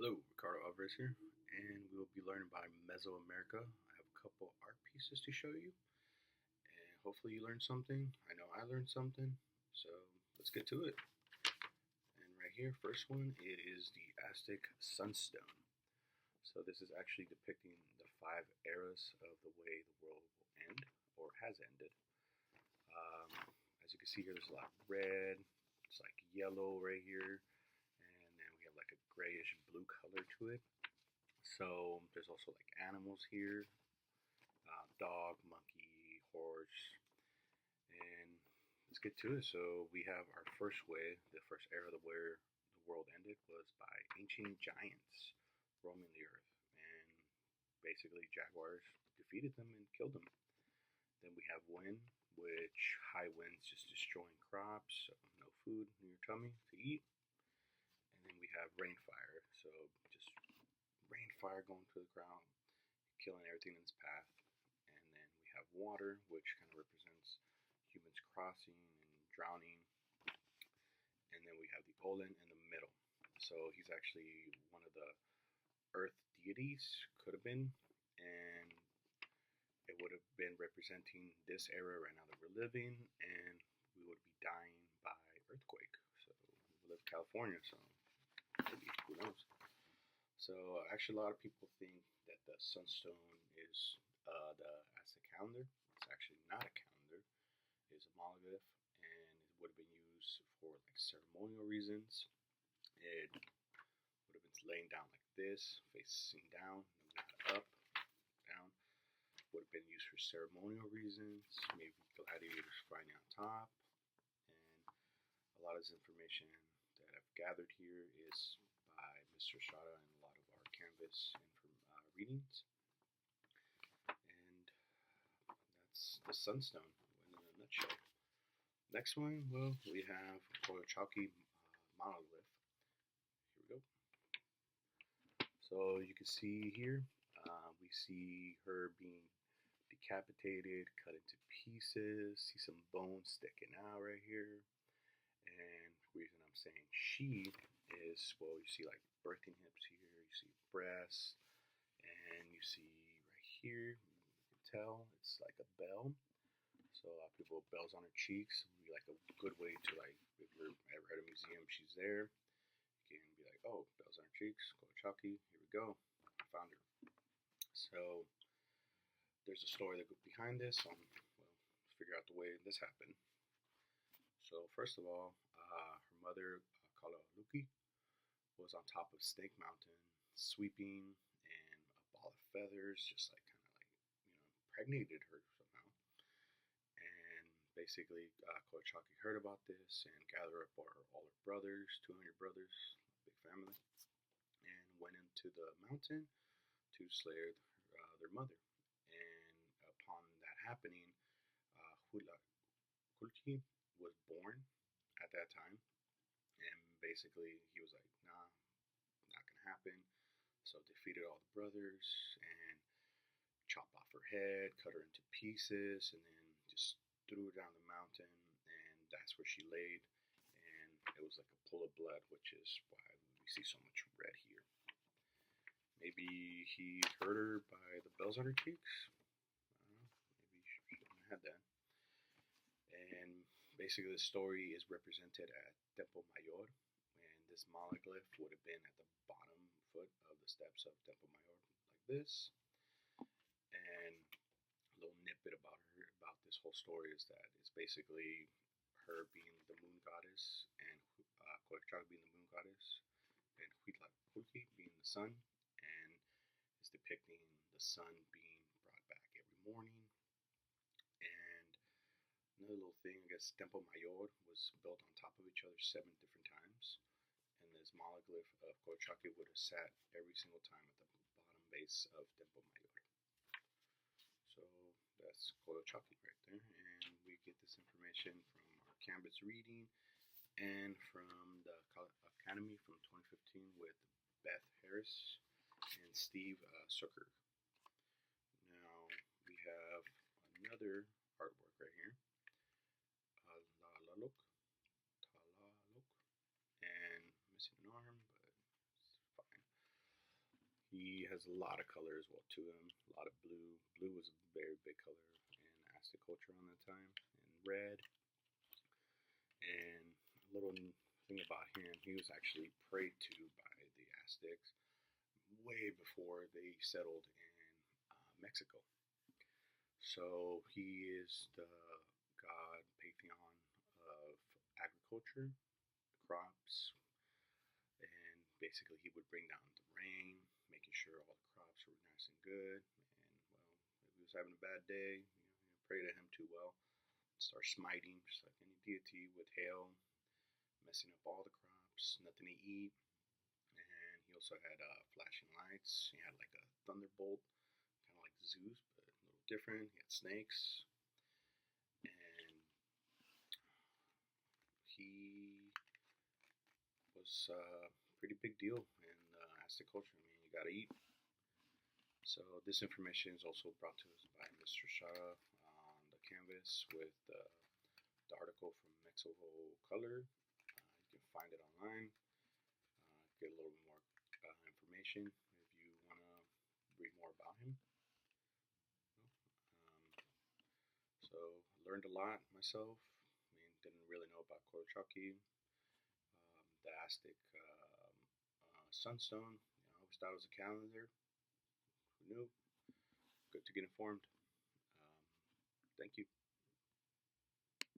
Hello, Ricardo Alvarez here, and we will be learning about Mesoamerica. I have a couple art pieces to show you, and hopefully you learned something. I know I learned something, so let's get to it. And right here, first one, it is the Aztec Sunstone. So this is actually depicting the five eras of the way the world will end, or has ended. Um, as you can see here, there's a lot of red, it's like yellow right here, and then we have like a grayish blue color to it. So there's also like animals here, dog, monkey, horse, and let's get to it. So we have our first way, the first era of where the world ended was by ancient giants roaming the earth, and basically jaguars defeated them and killed them. Then we have wind, which high winds just destroying crops, so no food in your tummy to eat. And then we have rainfire, so just rainfire going to the ground, killing everything in its path. And then we have water, which kind of represents humans crossing and drowning. And then we have the Olin in the middle. So he's actually one of the earth deities, could have been, and it would have been representing this era right now that we're living, and we would be dying by earthquake. So we live in California, so maybe, who knows? So actually, a lot of people think that the sunstone is the Aztec calendar. It's actually not a calendar. It's a monolith, and it would have been used for like ceremonial reasons. It would have been laying down like this, facing down, not up, down. Would have been used for ceremonial reasons. Maybe gladiators fighting on top, and a lot of this information that I've gathered here is by Mr. Shada and a lot of our canvas and from readings. And that's the sunstone in a nutshell. Next one, well, we have Koyachaki monolith. Here we go. So you can see here, we see her being decapitated, cut into pieces. See some bones sticking out right here. And the reason I'm saying she is, well, you see like birthing hips here, you see breasts, and you see right here, you can tell it's like a bell. So a lot of people with bells on her cheeks would be like a good way to like, if you're ever at a museum, she's there. You can be like, oh, bells on her cheeks, go Chucky, here we go, I found her. So there's a story that goes behind this. Well, let's figure out the way this happened. So first of all, her mother, Kalaluki, was on top of Snake Mountain, sweeping, and a ball of feathers just like kind of like impregnated her somehow. And basically, Koichaki heard about this and gathered up all her brothers, 200 brothers, big family, and went into the mountain to slay their mother. And upon that happening, Kulki was born at that time, and basically he was like, "Nah, not gonna happen." So defeated all the brothers and chopped off her head, cut her into pieces, and then just threw her down the mountain, and that's where she laid. And it was like a pool of blood, which is why we see so much red here. Maybe he hurt her by the bells on her cheeks. I don't know. Maybe she shouldn't have had that. And basically, the story is represented at Temple Mayor, and this monoglyph would have been at the bottom foot of the steps of Temple Mayor, like this. And a little nitbit about her, about this whole story, is that it's basically her being the moon goddess, and Koichag being the moon goddess, and Huitlahuilki being the sun, and is depicting the sun being brought back every morning. And another little thing, I guess Temple Mayor was built on top of each other 7 different times, and this monoglyph of Koichaki would have sat every single time at the bottom base of Temple Mayor. So that's Koichaki right there, and we get this information from our canvas reading and from the Academy from 2015 with Beth Harris and Steve Zucker. Now we have another artwork right here, Talalok, and missing an arm, but it's fine. He has a lot of color as well to him. A lot of blue. Blue was a very big color in Aztec culture on that time, and red. And a little thing about him, he was actually prayed to by the Aztecs way before they settled in Mexico. So he is the god pantheon of agriculture, crops, and basically he would bring down the rain, making sure all the crops were nice and good. And well, if he was having a bad day, pray to him too well. Start smiting, just like any deity, with hail, messing up all the crops, nothing to eat. And he also had flashing lights. He had like a thunderbolt, kind of like Zeus, but a little different. He had snakes, and he was a pretty big deal in Aztec culture. I mean, you gotta eat. So this information is also brought to us by Mr. Shara on the canvas with the article from Mexico Color. You can find it online. Get a little bit more information if you want to read more about him. So I learned a lot myself. I mean, didn't really know about Korochaki, the Aztec sunstone. I always thought it was a calendar. Who knew? Good to get informed. Thank you.